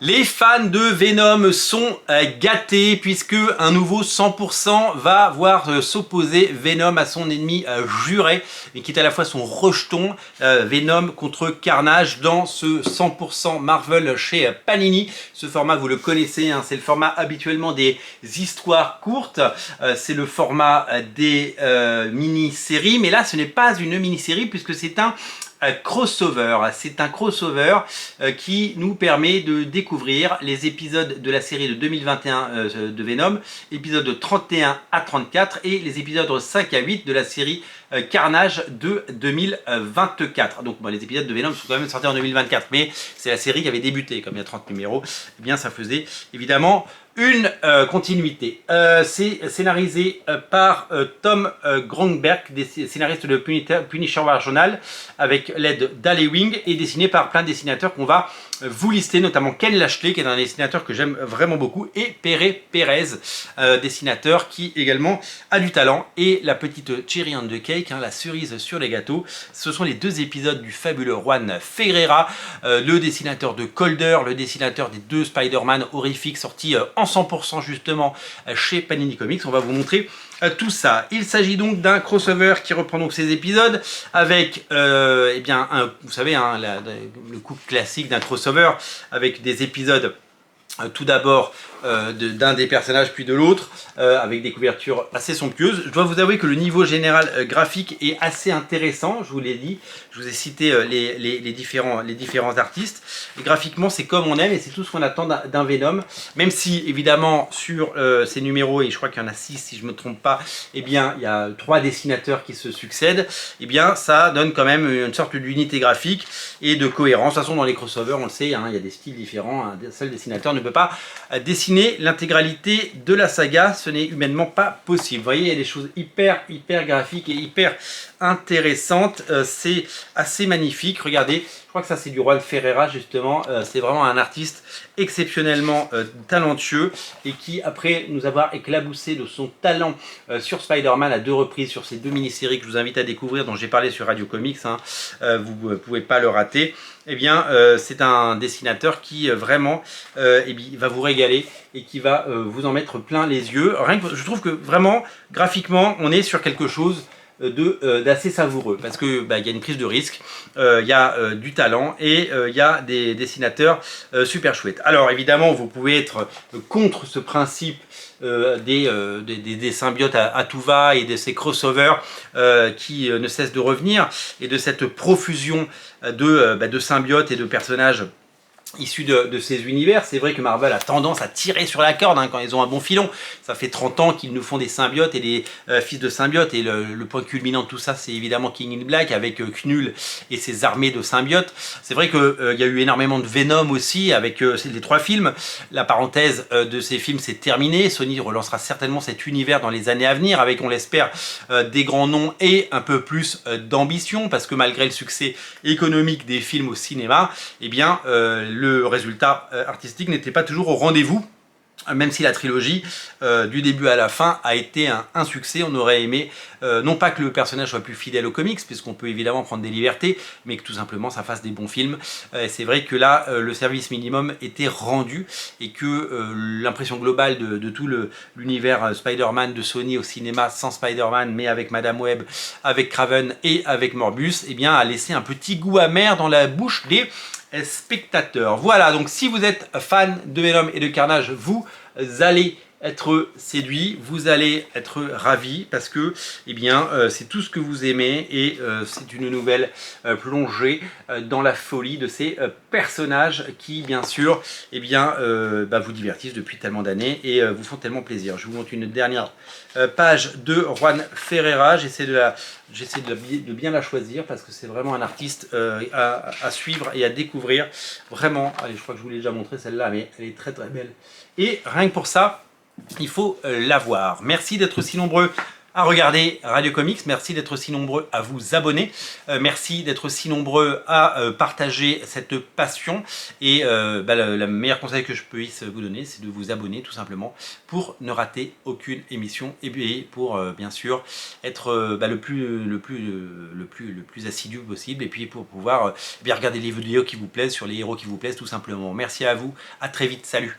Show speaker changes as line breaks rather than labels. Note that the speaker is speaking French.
Les fans de Venom sont gâtés puisque un nouveau 100% va voir s'opposer Venom à son ennemi juré et qui est à la fois son rejeton, Venom contre Carnage dans ce 100% Marvel chez Panini. Ce format vous le connaissez, hein, c'est le format habituellement des histoires courtes, c'est le format des mini-séries, mais là ce n'est pas une mini-série puisque c'est un crossover. C'est un crossover qui nous permet de découvrir les épisodes de la série de 2021 de Venom, épisodes 31 à 34 et les épisodes 5 à 8 de la série Carnage de 2024. Donc bon, les épisodes de Venom sont quand même sortis en 2024, mais c'est la série qui avait débuté, comme il y a 30 numéros, eh bien ça faisait évidemment une continuité. C'est scénarisé par Tom Grönberg, des scénaristes de Punisher War Journal, avec l'aide d'Ali Wing, et dessiné par plein de dessinateurs qu'on va vous lister, notamment Ken Lashley, qui est un dessinateur que j'aime vraiment beaucoup, et Pere Perez, dessinateur qui également a du talent, et la petite cherry on the cake, hein, la cerise sur les gâteaux, ce sont les deux épisodes du fabuleux Juan Ferreira, le dessinateur de Colder, le dessinateur des deux Spider-Man horrifiques sortis en 100% justement chez Panini Comics. On va vous montrer tout ça. Il s'agit donc d'un crossover qui reprend donc ces épisodes avec, eh bien, vous savez, hein, le coup classique d'un crossover avec des épisodes tout d'abord d'un des personnages puis de l'autre, avec des couvertures assez somptueuses. Je dois vous avouer que le niveau général graphique est assez intéressant, je vous l'ai dit, je vous ai cité les différents artistes. Et graphiquement c'est comme on aime et c'est tout ce qu'on attend d'un Venom, même si évidemment sur ces numéros, et je crois qu'il y en a 6 si je ne me trompe pas, eh bien il y a 3 dessinateurs qui se succèdent, eh bien ça donne quand même une sorte d'unité graphique et de cohérence. De toute façon dans les crossovers on le sait, hein, il y a des styles différents, un seul dessinateur ne peut pas dessiner l'intégralité de la saga, ce n'est humainement pas possible. Vous voyez, il y a des choses hyper graphiques et hyper intéressantes, c'est assez magnifique. Regardez, je crois que ça c'est du Juan Ferreira justement, c'est vraiment un artiste exceptionnellement talentueux et qui, après nous avoir éclaboussé de son talent sur Spider-Man à 2 reprises, sur ces 2 mini-séries que je vous invite à découvrir, dont j'ai parlé sur Radio Comics, hein, vous ne pouvez pas le rater, eh bien c'est un dessinateur qui vraiment va vous régaler et qui va vous en mettre plein les yeux. Rien que, je trouve que vraiment graphiquement on est sur quelque chose d'assez savoureux parce que y a une prise de risque, il y a du talent et il y a des dessinateurs super chouettes. Alors évidemment vous pouvez être contre ce principe des symbiotes à tout va et de ces crossovers qui ne cessent de revenir et de cette profusion de symbiotes et de personnages issus de ces univers. C'est vrai que Marvel a tendance à tirer sur la corde, hein, quand ils ont un bon filon. Ça fait 30 ans qu'ils nous font des symbiotes et des fils de symbiotes, et le point culminant de tout ça c'est évidemment King in Black avec Knull et ses armées de symbiotes. C'est vrai qu'il y a eu énormément de Venom aussi avec les 3 films. La parenthèse de ces films c'est terminé. Sony relancera certainement cet univers dans les années à venir avec, on l'espère, des grands noms et un peu plus d'ambition, parce que malgré le succès économique des films au cinéma, eh bien le résultat artistique n'était pas toujours au rendez-vous, même si la trilogie du début à la fin a été un succès. On aurait aimé non pas que le personnage soit plus fidèle aux comics, puisqu'on peut évidemment prendre des libertés, mais que tout simplement ça fasse des bons films. C'est vrai que là le service minimum était rendu et que l'impression globale de tout l'univers Spider-Man de Sony au cinéma, sans Spider-Man mais avec Madame Web, avec Kraven et avec Morbius, eh bien a laissé un petit goût amer dans la bouche des spectateurs. Voilà, donc si vous êtes fan de Venom et de Carnage, vous allez être séduit, vous allez être ravi parce que eh bien c'est tout ce que vous aimez et c'est une nouvelle plongée dans la folie de ces personnages qui bien sûr eh bien vous divertissent depuis tellement d'années et vous font tellement plaisir. Je vous montre une dernière page de Juan Ferreira. J'essaie de bien la choisir parce que c'est vraiment un artiste à suivre et à découvrir. Vraiment, allez, je crois que je vous l'ai déjà montré celle-là, mais elle est très belle. Et rien que pour ça, il faut la voir. Merci d'être si nombreux à regarder Radio Comics. Merci d'être si nombreux à vous abonner. Merci d'être si nombreux à partager cette passion. Et le meilleur conseil que je puisse vous donner, c'est de vous abonner tout simplement pour ne rater aucune émission et pour bien sûr être le plus assidu possible, et puis pour pouvoir bien regarder les vidéos qui vous plaisent sur les héros qui vous plaisent tout simplement. Merci à vous, à très vite, salut.